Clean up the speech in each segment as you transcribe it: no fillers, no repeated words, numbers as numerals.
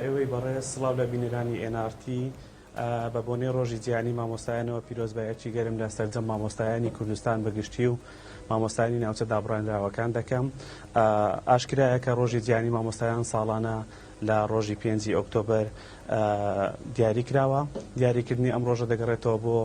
ئێوەی بەڕێز سڵاو لە بینەرانی NRT بە بۆنەی ڕۆژی جیهانی مامۆستایانەوە پیرۆزبایەکی گەرم لە سەرجەم مامۆستایانی کوردستان بەگشتی و مامۆستایانی ناوچە دابڕێنراوەکان دەکەم. ئاشکرایە کە ڕۆژی جیهانی مامۆستایان ساڵانە لە ڕۆژی 5 ئۆکتۆبەر دیاری کراوە. دیاریکردنی ئەم ڕۆژە دەگەڕێتەوە بۆ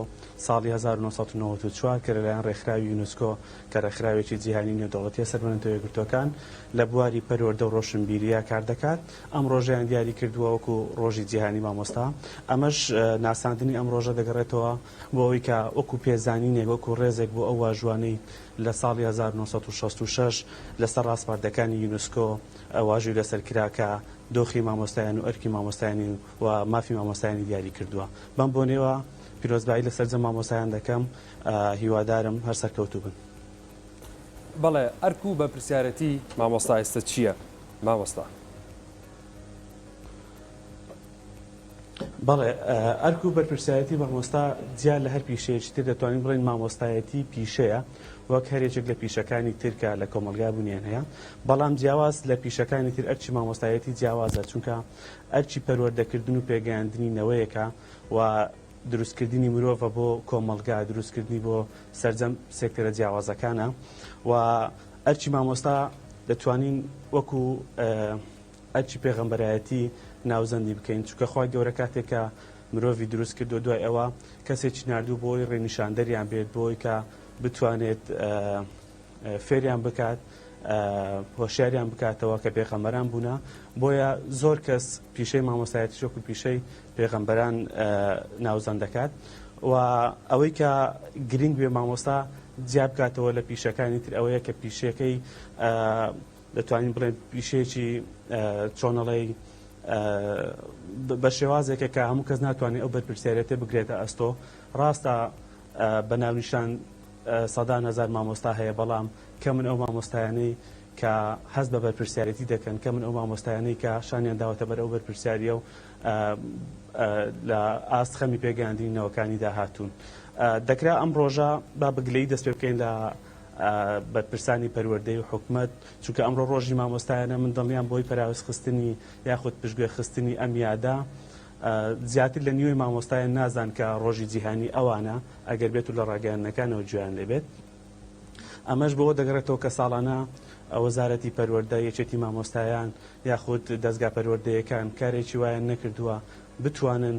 ساڵی 1994 کە لەلایەن ڕێکخراوی یونسکۆ کە ڕێکخراوێکی جیهانی نێودەوڵەتیە سەربەنەتە یەکگرتوەکان لە بواری پەروەردە و ڕۆشنبیریە کار دەکات. ئەم ڕۆژیان دیاری کردووە وەکو ڕۆژی جیهانی مامۆستا. ئەمەش ناساندنی ئەم ڕۆژە دەگەڕێتەوە بۆ ئەوەی کە وەکو پێزانینێک وەکو ڕێزێک بۆ ئەو واژوانەی لە ساڵی 1966 لەسەر ڕاستپاردەکانی یونسکۆ واژوی لەسەر کراکە دۆخی مامۆستایان و ئەرکی مامۆستایانی و مافی مامۆستایانی دیاری کردووە. بەم بۆنێەوە پیرۆزبایی لە سەرجەم مامۆستایان دەکەم. هیوادارم هەر سەرکەوتوو بن. بەڵێ ئەرک و بە پرسیارەتی مامۆستا ئێستا چییە مامۆستا؟ بەڵێ ئەرک و بەرپرسایەتی مامۆستا جیا لە هەر پیشەیەکی تر دەتوانین بڵێن مامۆستایەتی پیشەیە وەک هەرێکێک لە پیشەکانی ترکە لە کۆمەلگا بوونیان هەیە. بەڵام جیاواز لە پیشەکانی تر ئەرچی مامۆستایەتی جیاوازە، چونکە ئەرچی پەروەردەکردن و پێگەیاندنی نەوەیەکە و دروستکردنی مرۆڤە بۆ کۆمەلگا، دروستکردنی بۆ سەرجەم سێکتەرە جیاوازەکانە و ئەرچی مامۆستا دەتوانین وەکو ئەرچی پێغەمبەرایەتی ناوزەندی بکەین، چونکە خوا گەورە کاتێکە مرۆڤی دروست کردو دوای ئەوە کەسێکی نردوو بۆی ڕێنیشاندەریان بێت بۆی کە بتوانێت فێریان بکات، هۆشیاریان بکاتەوە کە پێغەمبەران بوونە. بۆیە زۆر کەس پیشەی مامۆستایەتی وەکو پیشەی پێغەمبەران ناوزەند دەکات و ئەوەی کە گرنگ بێ مامۆستا جیا بکاتەوە لە پیشەکانی تر ئەوەیە کە پیشەکەی دەتوانین بڵێن پیشەیەکی چۆنەڵی بە شێوازێکە کە هەموو کەس ناتوانێت ئەو بەرپرسیارەتێ بگرێتە ئەستۆ. ڕاستە بە ناونیشان سەدان هەزار مامۆستا هەیە، بەڵام کە من ئەو مامۆستایانەی کە هەست بە بەرپرسیارەتی دەکەن، کە من ئەو مامۆستایانەی کە شانیان داوەتە بەر ئەو بەرپرسیاریە و لە ئاستخەمی پێگەیاندنەوەکانی داهاتوون. دەکرا ئەم ڕۆژە با بگلەی دەست پێ بکەین لە بەرپرسانی پەروەردەی و حکومەت، چونکە ئەمڕۆ ڕۆژی مامۆستایانە من دڵنیام بۆی پەراوەستخستنی یاخود پشتگوێخستنی ئەم یادا زیاتر لە نیوەی مامۆستایان نازان کە ڕۆژی جیهانی ئەوانە ئەگەر بێت و لە ڕاگەیاندنەکانەوە گوێیان لێبێت. ئەمەش بۆ دەگەڕێتەوە کە ساڵانە وەزارەتی پەروەردە یەکێتی مامۆستایان یاخود دەستگا پەروەردەیەکان کارێکی وایان نەکردووە بتوانن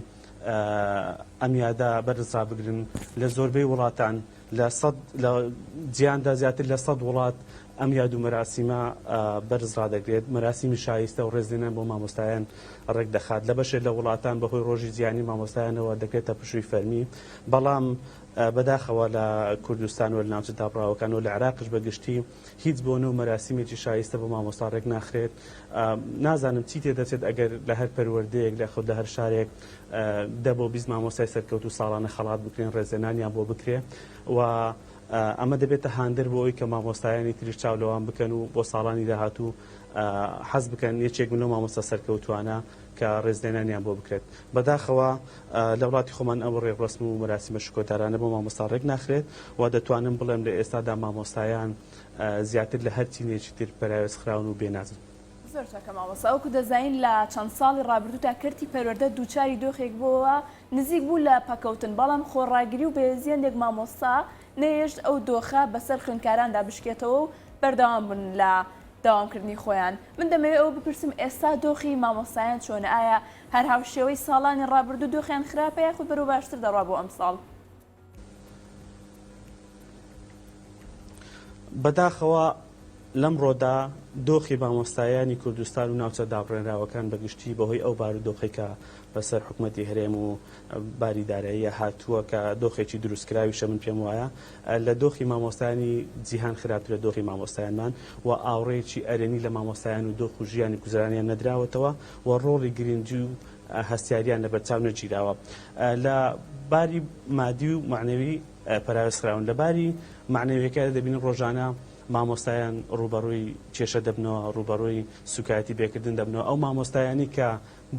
ئەم یادا بەرزڕا بگرن. لە زۆربەی وڵاتان لە جیهاندا زیاتر لە 100 وڵات ئەم یاد و مەراسیمە بەرزڕا دەگرێت. مەراسیمی شایستە و ڕێزلێنان بۆ مامۆستایان ڕێک دەخات. لە بەشێک لە وڵاتان بەهۆی ڕۆژی جیهانی مامۆستایانەوە دەکرێتە پشووی فەرمی، بەڵام بەداخەوە لە کوردستان و لە ناوچە دابڕاوەکان و لە عێراقش بەگشتی هیچ بۆنە و مەراسیمێکی شایستە بۆ مامۆستا ڕێک ناخرێت. نازانم چی تێدەچێت ئەگەر لە هەر پەروەردەیەک لە خود لە هەر شارێک 10 بۆ 20 مامۆستای سەرکەوت و ساڵانە خەڵات بکرێن، ڕێزێنانیان بۆ بکرێ و ئەمە دەبێتە هاندەر بۆ ئەوی کە مامۆستایانی تریش چاولەوان بکەن و بۆ ساڵانی داهاتوو حەز بکەن یەکێک بنەوە مامۆستا سەرکەوتوانە کە ڕێزلێنانیان بۆ بکرێت. بەداخەوە لە وڵاتی خۆمان ئەو ڕێڕسم و مەراسیمە شکۆتارانە بۆ مامۆستا ڕێک ناخرێت و دەتوانم بڵێم لە ئێستادا مامۆستایان زیاتر لە هەر چینێکی تر پەراوێز خراون و بێنازن. زۆر چاکە مامۆستا، وەکو دەزانین لە چەند ساڵی ڕابردوودا کەرتی پەروەردە دووچاری دۆخێک بووە نزیک بوو لە پەکەوتن، بەڵام خۆڕاگیری و بێزیێنێک مامۆستا نەهێشت ئەو دۆخە بەسەر خوێندکاراندا بشکێتەوە و بەردەوام بن لە داوامکردنی خۆیان. من دەمەوێت ئەوە بپرسم ئێستا دۆخی مامۆستایان چۆنە؟ ئایا هەر هاوشێوەی ساڵانی ڕابردوو دۆخیان خراپە یاخود بەرەو باشتر دەڕوا بۆ ئەم ساڵ؟ بەداخەوە لەم ڕۆدا دۆخی مامۆستایانی کوردستان و ناوچە دابڕێنراوەکان بەگشتی بەهۆی ئەو بارودۆخی کە بەسەر حکوومەتی هەرێم و باریداراییە هاتووە کە دۆخێکی دروستکراویشە من پێم وایە لە دۆخی مامۆستایانی جیهان خراپترە دۆخی مامۆستایانمان و ئاوڕێکی ئەرێنی لە مامۆستایان و دۆخ و ژیانی گوزارانیان نەدراوەتەوە و ڕۆڵی گرنگی و هەستیاریان لە بەرچاو نەگیراوە. لە باری مادی و معنەوی پەراوێزخراون، لە باری معنەویەکە دەبینن ڕۆژانە مامۆستایان ڕوبەڕووی کێشە دەبنەوە، ڕوبەڕووی سوکایەتی بێکردن دەبنەوە. ئەو مامۆستایانی کە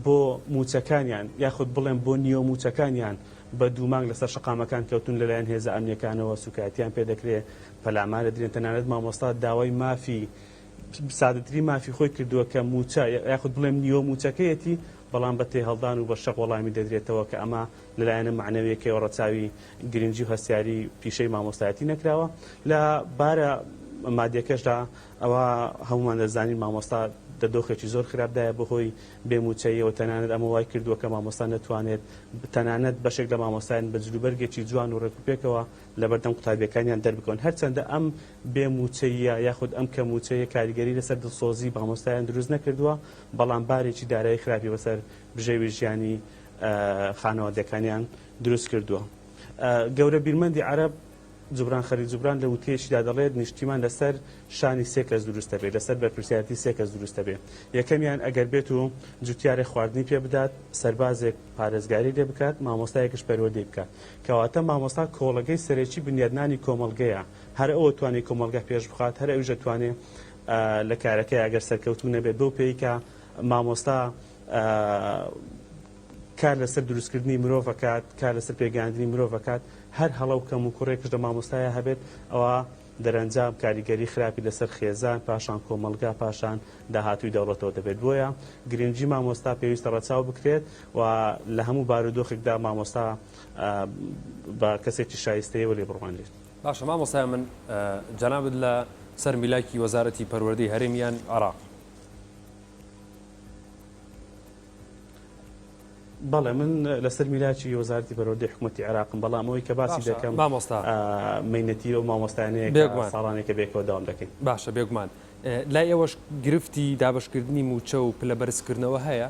بۆ موچەکانیان یاخود بڵێن بۆ نیوە موچەکانیان بە دوومانگ لەسەر شەقامەکان کەوتون لەلایەن هێزە ئەمنیەکانەوە سوکایەتیان پێدەکرێت، پەلامارە درێن. تەنانەت مامۆستا داوای مافی سادەتری مافی خۆی کردووە کە موچە یاخود بڵێم نیوە موچەکەیەتی بەڵام بە تێهەڵدان و بە شەق وەڵامی دەدرێتەوە کە ئەمە لەلایەنە معنەویەکەی ڕەچاوی گرنگی و هەستیاری پیشەی مامۆستایەتی نەکراوە لە بارە مادیەکەشدا ئەوە هەمومان دەزانین مامۆستا دەدۆخێکی زۆر خراپدایە بەهۆی بێموچەیەوە تەنانەت ئەمە وای کردووە کە مامۆستا نەتوانێت تەنانەت بەشێک لە مامۆستایان بە جلوبەرگێکی جوان و ڕێکوپێکەوە لە بەردەم قوتابیەکانیان دەربکەون هەرچەندە ئەم بێموچەیە یاخود ئەم کەموچەیە کاریگەری لەسەر دڵسۆزی مامۆستایان دروست نەکردووە بەڵام بارێکی دارایی خراپی بەسەر بژێوی ژیانی خانەوادەکانیان دروست کردووە. گەورە بیرمەندی عەرەب جوبران خەلیل جوبران لە وتەیەکیدا دەڵێت نیشتیمان لەسەر شانی سێ کەس دروستە بێت لەسەر بەرپرسیارەتی سێ کەس دروستە بێت یەکەمیان ئەگەر بێت و جوتیارێ خواردنی پێ بدات سەربازێک پارێزگاری لێ بکات مامۆستایەکش پەروەردەی بکات کەواتە مامۆستا کۆڵەگەی سەرەکی بنیادنانی کۆمەڵگەیە هەر ئەوە توانێت کۆمەڵگە پێش بخات هەر ئەوژە توانێت لە کارەکەی ئەگەر سەرکەوتو نەبێت بەو پێی کە مامۆستا کار لەسەر دروستکردنی مرۆڤەکات کار لەسەر پێگەاندنی مرۆڤەکات هەر هەڵە و کەم و کوڕێکش لە مامۆستایە هەبێت ئەوە دەرەنجام کاریگەری خراپی لەسەر خێزان پاشان کۆمەلگا پاشان داهاتووی دەوڵەتەوە دەبێت بۆیە گرنگی مامۆستا پێویستە ڕەچاو بکرێت و لە هەموو بارودۆخێکدا مامۆستا بە کەسێکی شایستەیەوە لێ بڕوانێت. باشە مامۆستای من جەنابت لە سەر میلاکی وەزارەتی پەروەردەی هەرێمیان عێراق. بەڵێ من لەسەر میلاکی وەزارەتی پەروەردەی حکوومەتی عێراقم بەڵام ئەوەی کە باسی دەکەم مەینەتی و مامۆستایانەیە ساڵانێکە بێکەوە داوام دەکەین. باشە بێگومان لای ئێوەش گرفتی دابشکردنی موچە و پلەبەرزکردنەوە هەیە؟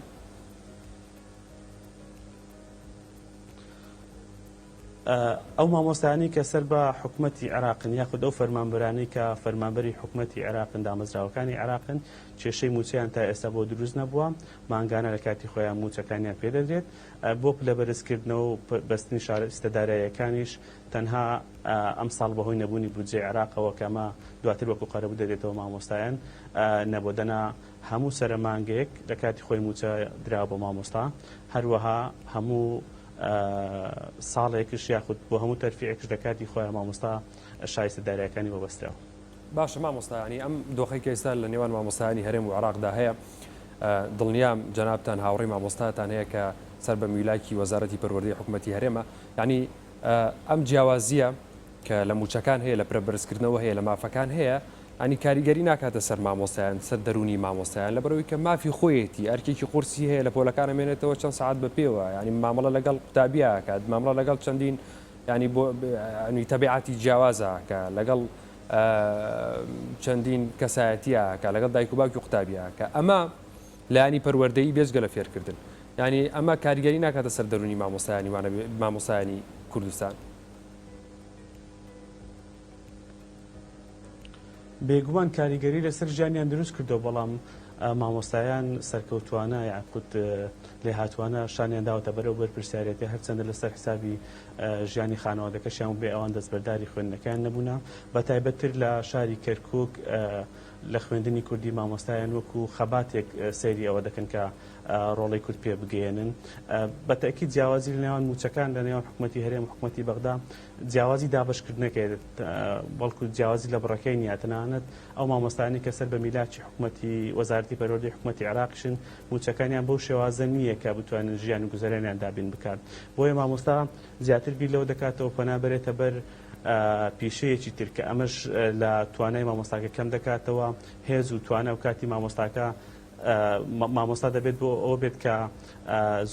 ئەو مامۆستایانی کە سەر بە حکوومەتی عێراقن یاخود ئەو فەرمانبەرانەی کە فەرمانبەری حکوومەتی عێراقن دامەزراوەکانی عێراقن کێشەی موچەیان تا ئێستا بۆ دروست نەبووە مانگانە لە کاتی خۆیان موچەکانیان پێدەدرێت بۆ پلەبەرزکردنەوە و بەستنی ئستەداراییەکانیش تەنها ئەم ساڵ بەهۆی نەبوونی بودجێ عێراقەوە کە ئەمە دواتر وەکو قەرەبوو دەدێتەوە مامۆستایان نەبۆدەنا هەموو سەرمانگەیەک لە کاتی خۆی موچە دراوە بۆ مامۆستا هەروەها هەموو ساڵێکش یاخود بۆ هەموو تەرفیعێکش لە کاتی خۆیان مامۆستا شایستە دارایەکانی وەبەستراوە. باشە مامۆستایانی ئەم دۆخەی کە ئێستا لە نێوان مامۆستایانی هەرێم و عێراقدا هەیە دڵنیام جەنابتان هاوڕێی مامۆستاتان هەیە کە سەر بە میلاکی وەزارەتی پەروەردەی حکوومەتی هەرێمە یعنی ئەم جیاوازیە کە لە موچەکان هەیە لە پرەبەرزکردنەوە هەیە لە مافەکان هەیە ئەنی کاریگەری ناکاتە سەر مامۆستایان سەر دەرونی مامۆستایان لەبەرەوەی کە مافی خۆیەتی ئەرکێکی قورسی هەیە لە پۆلەکان ئەمێنێتەوە چەند سعات بە پێوە ینی مامەڵە لەگەڵ قوتابیە کات مامەڵە لەگەڵ چەندین ینی بۆ تەبیعەتی جیاوازە کە لەگەڵ چەندین کەسایەتیە کە لەگەڵ دایک و باوکی قوتابیە کە ئەمە لایانی پەروەردەیی بێجگە لە فێرکردن ینی ئەمە کاریگەری ناکاتە سەر دەرونی مامۆستایانی وانە مامۆستایانی کوردستان. بێگومان کاریگەری لەسەر ژیانیان دروست کردەوە بەڵام مامۆستایان سەرکەوتوانە یاخود لێهاتوانە شانیان داوەتە بەرەو بەرپرسیارەتی هەرچەندە لەسەر حسابی ژیانی خانەوادەکەشیان بێ ئەوان دەستبەرداری خوێندنەکان نەبوونا بەتایبەتتر لە شاری کەرکووک لە خوێندنی کوردی مامۆستایان وەکو خەباتێک سەیری ئەوە دەکەن کە ڕۆڵی کورد پێ بگەێنن بەتەکی جیاوازی لە نێوان موچەکان لە نێوان حکوومەتی هەرێم و حکوومەتی بەغدا جیاوازی دابشکردنەکەێت بەڵکو جیاوازی لە بڕەکەی نیە تەنانەت ئەو مامۆستایانی کە سەر بە میلاکی حکوومەتی وەزارەتی پەروەردەی حکوومەتی عێراقشن موچەکانیان بەو شێوازە نییە کە بتوانن ژیان و گوزەرانیان دابین بکات بۆیە مامۆستا زیاتر بیر لەوە دەکاتەوە پەنا بەرێتە بەر پیشەیەکی تر کە ئەمەش لە توانای مامۆستاکە کەم دەکاتەوە هێز و توانە و کاتی مامۆستاکە مامۆستا دەبێت بۆ ئەوە بێت کە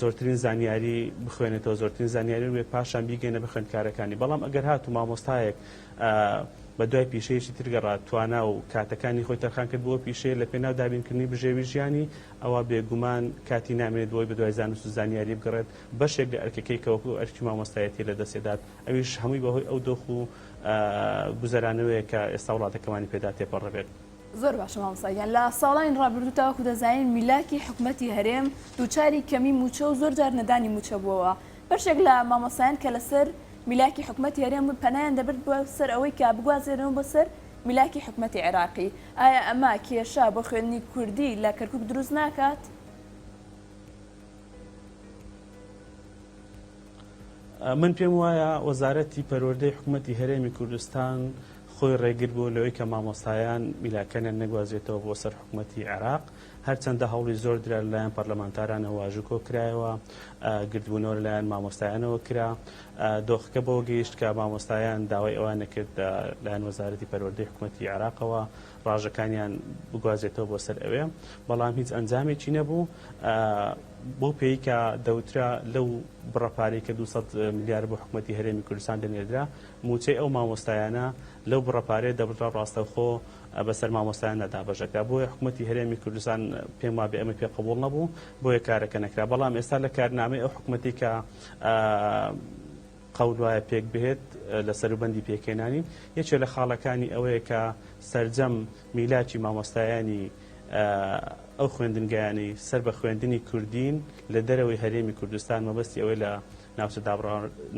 زۆرترین زانیاری بخوێنێتەوە زۆرترین زانیاری وێت پاشان بیگەینە بە خوێندکارەکانی بەڵام ئەگەر هات و مامۆستایەک بە دوای پیشەیەکی ترگەڕات توانە و کاتەکانی خۆی تەرخان کرد بۆ پیشەیە لە پێناو دابینکردنی بژێوی ژیانی ئەوە بێگومان کاتی نامێت بۆی بە دوای زانست و زانیاری بگەڕێت بەشێک لە ئەرکەکەی کەوەکو ئەرکی مامۆستایەتی لە دەستێدات ئەویش هەمووی بەهۆی ئەو دۆخ و گوزەرانەوەیە کە ئێستا وڵاتەکەمانی پێدا تێپەڕەبێت. زۆر باشە مامۆستایان لە ساڵانی ڕابردوو تاوەکو دەزانین میلاکی حکوومەتی هەرێم دووچاری کەمی موچە و زۆر جار نەدانی موچە بووەوە بەشێک لە مامۆستایان کە لەسەر میلاکی حکوومەتی هەرێم پەنایان دەبێت بۆ سەر ئەوەی کە بگوازێنەوە بۆ سەر میلاکی حکوومەتی عێراقی ئایا ئەمە کێشە بۆ خوێندنی کوردی لە کەرکووک دروست ناکات؟ من پێم وایە وەزارەتی پەروەردەی حکوومەتی هەرێمی کوردستان خۆی ڕێگر بوو لەوەی کە مامۆستایان میلاکەنیان نەگوازێتەوە بۆ سەر حکوومەتی عێراق هەرچەندە هەوڵی زۆر درا لەلایەن پەرلەمانتارانە واژوو کۆ کرایەوە، گردبوونەوە لەلایەن مامۆستایانەوە کرا، دۆخەکە بۆ گەیشت کە مامۆستایان داوای ئەوانە کرد لایەن وەزارەتی پەروەردەی حکوومەتی عێراقەوە ڕاژەکانیان بگوازێتەوە بۆ سەر ئەوێ، بەڵام هیچ ئەنجامێکی نەبوو بۆ پێی کە دەوترا لەو بڕەپارەی کە 200 میلیارد بۆ حکوومەتی هەرێمی کوردستان دەنێدرا موچەی ئەو مامۆستایانە لەو بڕەپارەیە دەبڕا ڕاستەوخۆ بەسەر مامۆستایان نەدابەژەکە، بۆیە حکوومەتی هەرێمی کوردستان پێم وابێ ئەمە پێ قبوڵ نەبوو، بۆیە کارەکە نەکرا. بەڵام ئێستا لە کارنامەی ئەو حکوومەتی کە قەول وایە پێک بهێت لە سەروبەندی پێکێنانی، یەکێک لە خاڵەکانی ئەوەیە کە سەرجەم میلاکی مامۆستایانی ئەو خوێندنگایانی سەر بە خوێندنی کوردین لە دەرەوەی هەرێمی کوردستان مەبەستی ئەوەی لە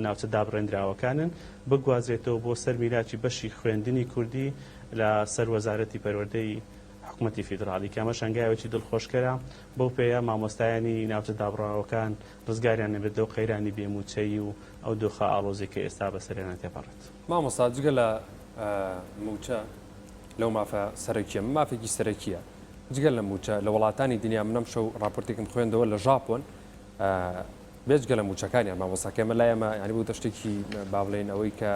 ناوچە دابڕێنراوەکانن بگوازرێتەوە بۆ سەر میلاکی بەشی خوێندنی کوردی لە سەر وەزارەتی پەروەردەی حکوومەتی فیدراڵی، کە ئەمە شەنگایەکی دڵخۆشکەرە بەو پێیە مامۆستایانی ناوچە دابڕاوەکان ڕزگاریان نەبێت دەو قەیرانی بێموچەی و ئەو دۆخە ئاڵۆزی کە ئێستا بەسەریانە تێپەڕێت. مامۆستا جگە لە موچە لەو مافە سەرەکیە مافێکی سەرەکیە، جگە لە موچە لە وڵاتانی دنیا منەم شەو راپۆرتێکم خوێندەوە لە ژاپۆن بێجگە لە موچەکانیان مامۆستاکەمە لایەمە ینی بوو تشتێکی با بڵێن ئەوەی کە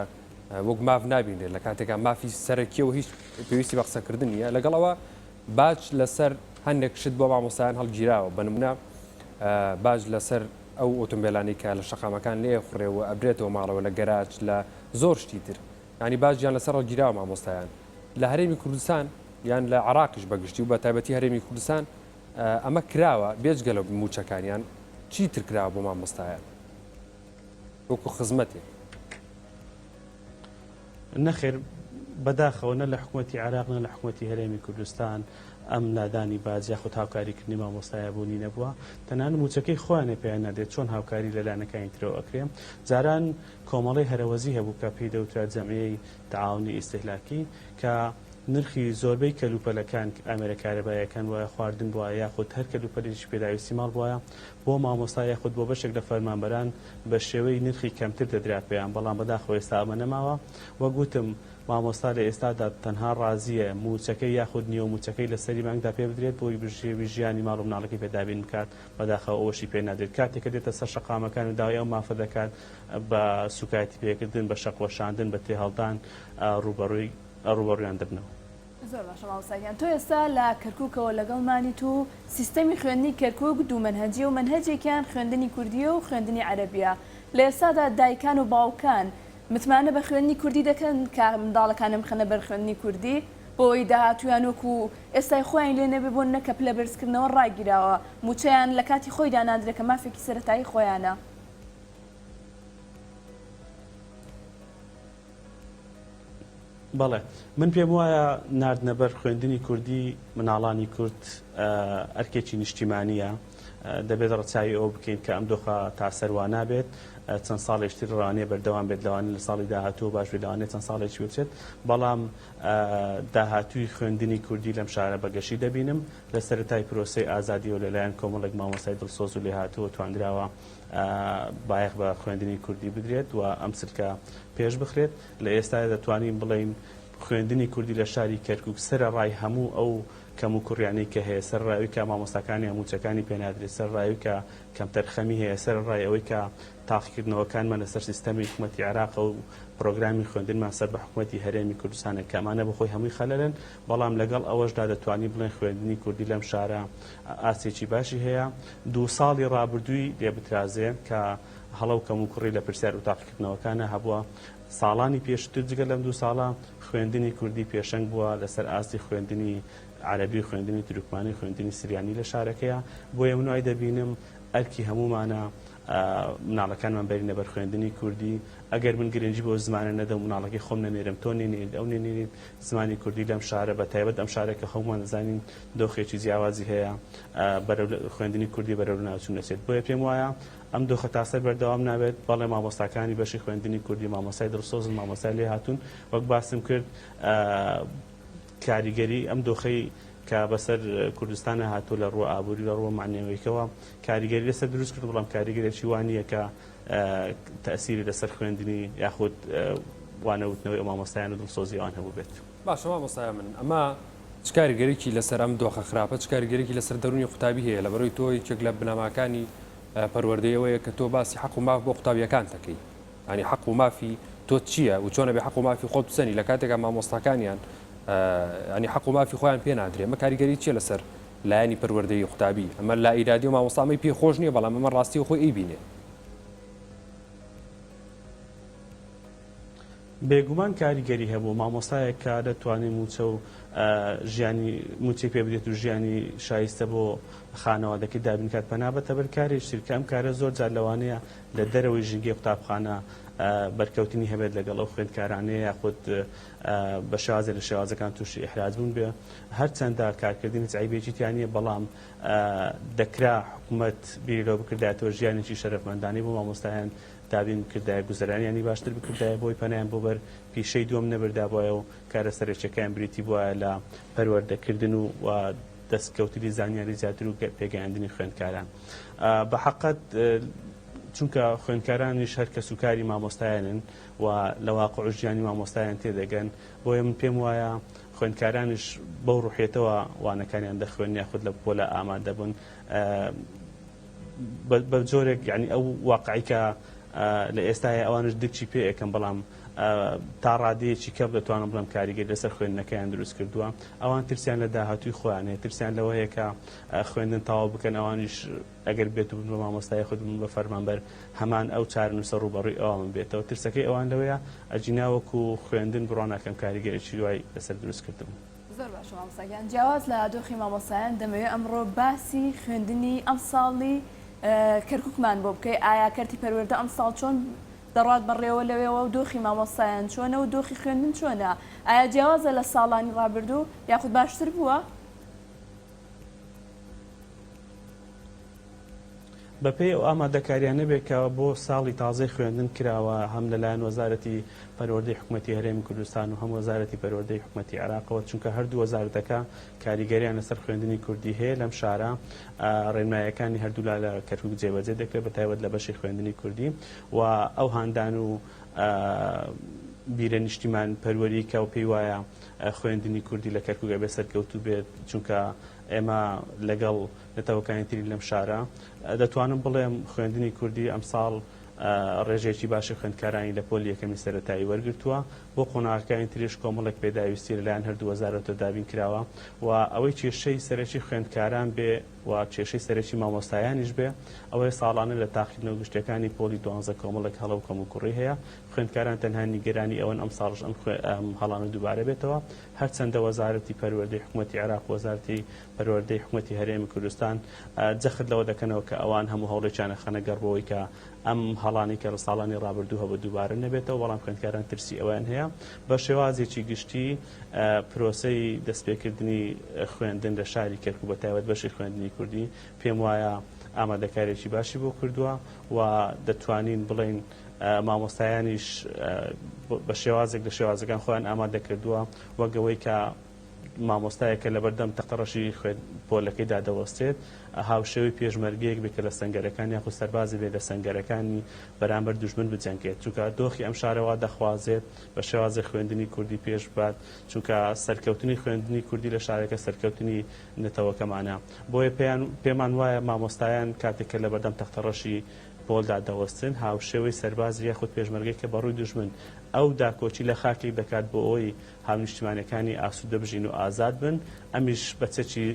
وەک ماف نابینێت لە کاتێکا مافی سەرەکیەوە هیچ پێویستی بە قسەکردن نیە، لەگەڵەوە باج لەسەر هەندێک شت بۆ مامۆستایان هەڵگیراوە، بە نمونە باج لەسەر ئەو ئۆتۆمبیلانی کە لە شەقامەکان لێ خوڕێەوە ئەبرێتەوە ماڵەوە لە گەراج لە زۆر شتی تر، ینی باجیان لەسەر هەڵگیراوە مامۆستایان لە هەرێمی کوردستان یان لە عراقیش بەگشتی و بە تایبەتی هەرێمی کوردستان ئەمە کراوە بێجگە لە موچەکانیان چی تر کراوە بۆ مامۆستایان وەکو خزمەتێک؟ نەخێر بەداخەوە نە لە حکوومەتی عێراق نە لە حکوومەتی هەرێمی کوردستان ئەم نادانی باج یاخود هاوکاریکردنی مامۆستایە بوونی نەبووە، تەنانەت موچەکەی خۆیانێ پێیان نادێت چۆن هاوکاری لەلایەنەکانی ترەوە ئەکرێن. جاران کۆمەڵی هەرەوەزی هەبوو کە پێی دەوترا جەمعیەی تعاونی ئیستیهلاکی کە نرخی زۆربەی کەلوپەلەکان ئامێرەکارەبایەکان وایە خواردن بووە یاخود هەر کەلوپەلێکی پێداویستی ماڵ بووە بۆ مامۆستا یاخود بۆ بەشێک لە فەرمانبەران بە شێوەی نرخی کەمتر دەدرا پێیان، بەڵام بەداخەوە ئێستا ئەمە نەماوە. وە گوتم مامۆستا لە ئێستادا تەنها ڕازیە موچەکەی یاخود نیوە موچەکەی لە سەری مانگدا پێ بدرێت بۆی بژێوی ژیانی ماڵ و مناڵەکەی پێدابین بکات، بەداخەوە ئەوەشی پێ نادرێت. کاتێککە دێتە سەر شەقامەکان و داوای ئەو مافە دەکات بە سوکایەتی پێکردن بە شەقوەشاندن بە تێهەڵدان ڕوبەڕویان دەبنەوە. زۆر باشە مامۆستاکان، تۆ ئێستا لە کەرکووکەوە لەگەڵمانی تو سیستەمی خوێندنی کەرکووک دوو مەنهەجی و مەنهەجێکیان خوێندنی کوردیە و خوێندنی عەرەبیە. لە ئێستادا دایکان و باوکان متمانە بە خوێندنی کوردی دەکەن کە منداڵەکانم خەنە بەر خوێندنی کوردی بۆی داهاتویان وەکو ئێستای خۆیان لێ نەبێ بۆ نەکە پلە بەرزکردنەوە ڕاگیراوە موچەیان لە کاتی خۆی دانادرێت کە مافێکی سەرەتایی خۆیانە. بەڵێ من پێم وایە ناردنەبەر خوێندنی کوردی مناڵانی کورد ئەرکێکی نیشتیمانیە، دەبێت ڕەچاوی ئەوە بکەین کە ئەم دۆخە تاسەروان نابێت، چەند ساڵێشتر ڕوانێ بەردەوام بێت لەوانێ لە ساڵی داهاتوو باش بێت لەوانێت چەند ساڵێکی بچێت، بەڵام داهاتووی خوێندنی کوردی لەم شارە بەگەشی دەبینم لە سەرەتای پرۆسەی ئازادی و لەلایەن کۆمەڵێک مامۆستای دڵسۆز و لێهاتووە توانراوە بایەخ بە خوێندنی کوردی بدرێت و ئەم سلکە پێش بخرێت. لە ئێستا دەتوانین بڵین خوێندنی کوردی لە شاری کەرکووک سرە ڕای هەموو ئەو کەم و کوڕیانەی کە هەیە، سەر ڕاوی کە مامۆستاکانی هەمووچەکانی پێنادرێت، سەر ڕاوی کە کەم تەرخەمی هەیە، سەر ڕای ئەوەی کە تاقیکردنەوەکانمان لەسەر سیستەمی حکوومەتی عێراق و پرۆگرامی خوێندنمان سەر بە حکوومەتی هەرێمی کوردستانە کە ئەمانە بەخۆی هەمووی خەلەلن، بەڵام لەگەڵ ئەوەشدا دەتوانین بڵێن خوێندنی کوردی لەم شارە ئاسێکی باشی هەیە. 2 ساڵی ڕابردووی لێبترازێ کە هەڵە و کەم و کوڕی لە پرسیار و تاقیکردنەوەکانە هەبووە، ساڵانی پێشتر جگە لەم 2 ساڵە خوێندنی کوردی پێشەنگ بووە لەسەر ئاستی خوێندنی عەرەبی، خوێندنی تورکمانی، خوێندنی سریانی لە شارەکەیە. بۆیە منوای دەبینم ئەرکی هەمومانە مناڵەکانمان بەرینە بەر خوێندنی کوردی. ئەگەر من گرنگی بۆ زمانە نەدە و مناڵەکەی خۆم نەنێرم تۆ نێنێت ئەو نێنێت زمانی کوردی لەم شارە بە تایبەت ئەم شارێکە خەومان دەزانین دۆخێکی جیاوازی هەیە خوێندنی کوردی بەرەو ناوچوون دەچێت. بۆیە پێم وایە ئەم دۆخە تاسەر بەردەوام نابێت، بەڵێ مامۆستاکانی بەشی خوێندنی کوردی مامۆستای دڵسۆزن مامۆستای لێ هاتوون وەک باسم کرد کاریگەری ئەم دۆخەی کە بەسەر کوردستانە هاتوو لە ڕووە ئابووری لە ڕووە معنەوەیەکەوە کاریگەری لەسەر دروست کرد، بەڵام کاریگەرێکی وانییە کە تەئسیری لەسەر خوێندنی یاخود وانەوتنەوەی ئەو مامۆستایان و دڵسۆزی ئەوان هەبوو بێت. باشە مامۆستای من ئەمە چ کاریگەرێکی لەسەر ئەم دۆخە خراپە چ کاریگەرێکی لەسەر دەرونی قوتابی هەیە لە بەرەوەی تۆی چێک لە بنەماکانی پەروەردەیەوەیە کە تۆ باسی حەق و ماف بۆ قوتابیەکان دەکەی ینی حەق و مافی تۆ چییە و چۆنە بێ حەق و مافی خۆت بسەنی لە کاتێکا مامۆستاکانیان ینی حەق و مافی خۆیان پێ نادرێ ئەمە کاریگەری چیە لەسەر لایەنی پەروەردەی قوتابی ئەمە لا ئیرادی و مامۆستامی پێ خۆش نییە بەڵام ئەمە ڕاستی و خۆی ئەیبینێ بێگومان کاریگەری هەبوو مامۆستایەک کە دەتوانێت موچە و ژیانی موچی پێ بدێت و ژیانی شایستە بۆ خانەوادەکەی دابینکات پەنابەتە بەرکاری شتکە ئەم کارە زۆر جار لەوانەیە لە دەرەوەی ژینگەی قوتابخانە بەرکەوتنی هەبێت لەگەڵ ئەو خوێندکارانەیە یاخود بە شازە لە شێوازەکان تووشی ئیحراج بوون بێ هەرچەندە کارکردنی عیبێکی تیانە بەڵام دەکرا حکوومەت بیرۆ بکردایەوە ژیانێکی شەرەفمەندانی بۆ مامۆستایان دابین کردای گوزەرانیانی باشتر بکردایە بۆی پەنیان بۆ بەر پیشەی دووەم نەبردابایە و کارە سەرچەکەیان بریتی بووە لە پەروەردەکردن و دەستکەوتنی زانیاری زیاتر و پێگەیاندنی خوێندکاران بە حەقەت چونکە خوێندکارانیش هەر کە سوکاری مامۆستایانن و لە واقع ژیانی مامۆستایان تێدەگەن بۆیە من پێم وایە خوێندکارانیش بەو ڕوحێتەوە وانەکانیان دەخوێن یاخود لە پۆلە ئامادە بوون بە جۆرێک یعنی ئەو واقعی کە لە ئێستاە ئەوانش دکچی پێ ئەەکەم بەڵام تا ڕادەیەکی کەم دەتوانم بڵم کاریگەری لەسەر خوێندنەکەیان دروست کردووە ئەوان ترسیان لە داهاتووی خۆیان هەیە ترسیان لەوەیە کە خوێندن تەواو بکەن ئەوانیش ئەگەر بێت بن بە مامۆستای خود بە فەرمانبەر هەمان ئەو چارەنووسە ڕوبەڕووی ئەوان بێتەوە ترسەکەی ئەوان لەوەیە ئەجیناوەکو خوێندن بڕواناکەم کاریگەرێکی دوای لەسەر دروست کردم. زۆر باش مامۆستاگیان جیاواز لە دۆخی مامۆستایان دەمەوێت ئەمڕۆ باسی خوێندنی ئەم ساڵی کەرکووکمان بۆ بکەی ئایا کەرتی پەروەردە ئەم ساڵ چۆن دەڕات بەڕێوە لەوێەوە و دۆخی مامۆستایان چۆنە و دۆخی خوێندن چۆنە ئایا جیاوازە لە ساڵانی ڕابردوو یاخود باشتر بووە؟ بەپێی ئەو ئامادەکاریانە بێکەوە بۆ ساڵی تازەی خوێندن کراوە هەم لەلایەن وەزارەتی پەروەردەی حکوومەتی هەرێمی کوردستان و هەم وەزارەتی پەروەردەی حکوومەتی عێراقەوە چونکە هەردوو وەزارەتەکە کاریگەریان لەسەر خوێندنی کوردی هەیە لەم شارە ڕێنمایەکانی هەردوو لە کەرکووک جێبەجێ دەکرێت بە تایبەت لە بەشی خوێندنی کوردی و ئەو هاندان و بیرە نیشتیمان پەروەری کە و پێی وایە خوێندنی کوردی لە کەرکووکە بێ سەرکەوتوو بێت چونکە ئێمە لەگەڵ نەتەوەکانی تری لەم شارە دەتوانم بڵێم خوێندنی کوردی ئەمساڵ ڕێژێکی باشی خوێندکارانی لە پۆلی یەکەمی سەرەتایی وەرگرتووە بۆ قۆناغەکانی تریش کۆمەڵێک پێداویستی لەلایەن هەردوو وەزارەتەوە دابین کراوە و ئەوەی کێشەی سەرەکی خوێندکاران بێ و کێشەی سەرەکی مامۆستایانیش بێ ئەوەی ساڵانە لە تاقیکردنەوە گشتەکانی پۆلی 12 کۆمەڵێک هەڵە و کەموکوڕی هەیە خوێندکاران تەنها نیگەرانی ئەوەن ئەم ساڵش ئەم هەڵانە دووبارە بێتەوە هەرچەندە وەزارەتی پەروەردەی حکوومەتی عێراق و وەزارەتی پەروەردەی حکوومەتی هەرێمی کوردستان جەخت لەوە دەکەنەوە کە ئەوان هەموو هەوڵێکیانە خەنە گەڕبەوەی کە ئەم هەڵانی کە لە ساڵانی ڕابردوو هەبە دووبارە نەبێتەوە بەڵام خوێندکاران ترسی ئەویان هەیە بە شێوازێکی گشتی پرۆسەی دەستپێکردنی خوێندن لە شاری کەرکووک بە تایبەت بەشی خوێندنی کوردی پێم وایە ئامادەکاریێکی باشی بۆ کردووە و دەتوانین بڵین مامۆستایانیش بە شێوازێک لە شێوازەکان خۆیان ئامادە کردووە وەگەوەی کە مامۆستایەکە لە بەردەم تەقەڕەشی پۆلەکەیدا دەوەستێت هاوشێوی پێشمەرگەیەک بێت کە لە سەنگەرەکان یاخود سەربازی بێت لە سەنگەرەکانی بەرامبەر دوژمن بجەنگێت چونکە دۆخی ئەم شارەوە دەخوازێت بە شێوازی خوێندنی کوردی پێش بات چونکە سەرکەوتنی خوێندنی کوردی لە شارەکە سەرکەوتنی نەتەوەکەمانە بۆیە پێمان وایە مامۆستایان کاتێککە لە بەردەم تەختەڕەشی پۆلدا دەوەستن هاوشێوەی سەربازی یاخود پێشمەرگەی کە بەڕووی دوژمن ئەو داکۆچی لە خاکی دەکات بۆ ئەوی هاونیشتمانەکانی ئاسوودە بژین و ئازاد بن ئەمیش بەچەکی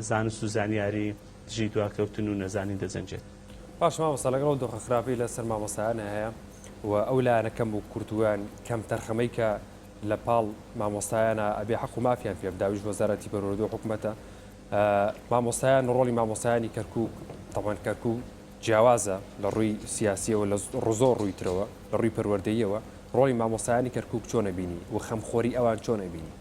زانست و زانیاری دژی دواکەوتن و نەزانی دەزەنجێت. باش مامۆستا لەگەڵ دۆخە خراپەی لەسەر مامۆستایانە هەیە و ئەو لایەنەکەم و کورتووان کەم تەرخەمەی کە لە پاڵ مامۆستایانە ئەبێ حەق و مافیان پێ بداویش وەزارەتی پەروەردەی حکوومەتە مامۆستایان ڕۆڵی مامۆستایانی کەرکووک تەمان کەرکووک جیاوازە لە ڕووی سیاسیەوە لە ڕزۆ ڕووی ترەوە لە ڕووی پەروەردەییەوە ڕۆڵی مامۆستایانی کەرکووک چۆنە بینی و خەمخۆری ئەوان چۆنە بینی؟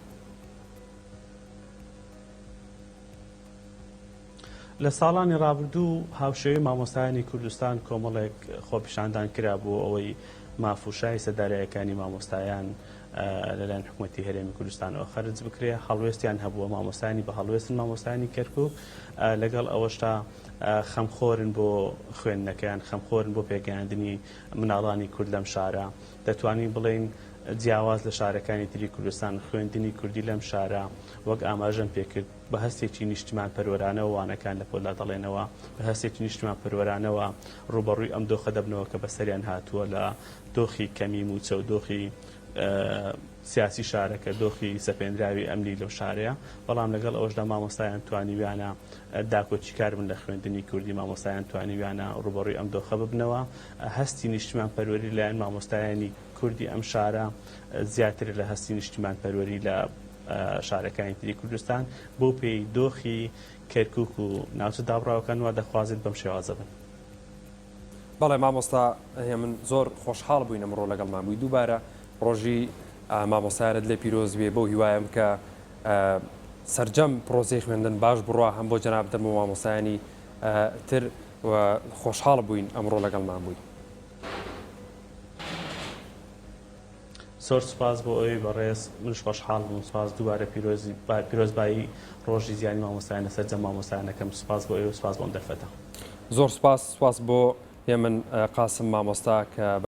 لە ساڵانی ڕابردوو هاوشێوی مامۆستایانی کوردستان کۆمەڵێک خۆپیشاندان کرا بۆ ئەوەی مافوشای سەدارایەکانی مامۆستایان لەلایەن حکوومەتی هەرێمی کوردستانەوە خەرج بکرێ هەڵوێستیان هەبووە مامۆستایانی بە هەڵوێستن مامۆستایانی کەرکووک لەگەڵ ئەوەشتا خەمخۆرن بۆ خوێندنەکەیان خەمخۆرن بۆ پێگەیاندنی مناڵانی کورد لەم شارە دەتوانین بڵین جیاواز لە شارەکانی تری کوردستان خوێندنی کوردی لەم شارە وەک ئاماژەم پێکرد بە هەستێکی نیشتمان پەروەرانەوە وانەکان لە پۆلدا دەڵێنەوە بە هەستێکی نیشتمان پەروەرانەوە ڕوبەڕووی ئەم دۆخە دەبنەوە کە بەسەریان هاتووە لە دۆخی کەمی موچە و دۆخی سیاسی شارەکە دۆخی سەپێنراوی ئەمنی لەو شارەیە بەڵام لەگەڵ ئەوەشدا مامۆستایان توانیویانە داکۆچی کار بن لە خوێندنی کوردی مامۆستایان توانیویانە ڕوبەڕووی ئەم دۆخە ببنەوە هەستی نیشتمان پەروەری لایەن مامۆستایانی کوردی ئەم شارە زیاتر لە هەستی نیشتمان پەروەری لە شارەکانی تری کوردستان بۆ پێی دۆخی کەرکووک و ناوچە دابڕاوەکان وا دەخوازێت بەم شێوازە بن. بەڵێ مامۆستا من زۆر خۆشحاڵ بووین ئەمڕۆ لەگەڵمان بووی دووبارە ڕۆژی مامۆستایانت لێ پیرۆز بێ بۆ هیوایم کە سەرجەم پرۆزەی خوێندن باش بڕوا هەم بۆ جەنابەتر و مامۆستایانی تر خۆشحاڵ بووین ئەمڕۆ لەگەڵمان بووی. زۆر سوپاس بۆ ئەوەی بەڕێز منش خۆشحاڵ بووم سوپاس دووبارە پیرۆزبایی ڕۆژی زیانی مامۆستایان لەسەر جەم مامۆستایانەکەم سوپاس بۆ ئەوەی سوپاس بۆم دەرفەتە. زۆر سوپاس بۆ هێمن قاسم مامۆستا کە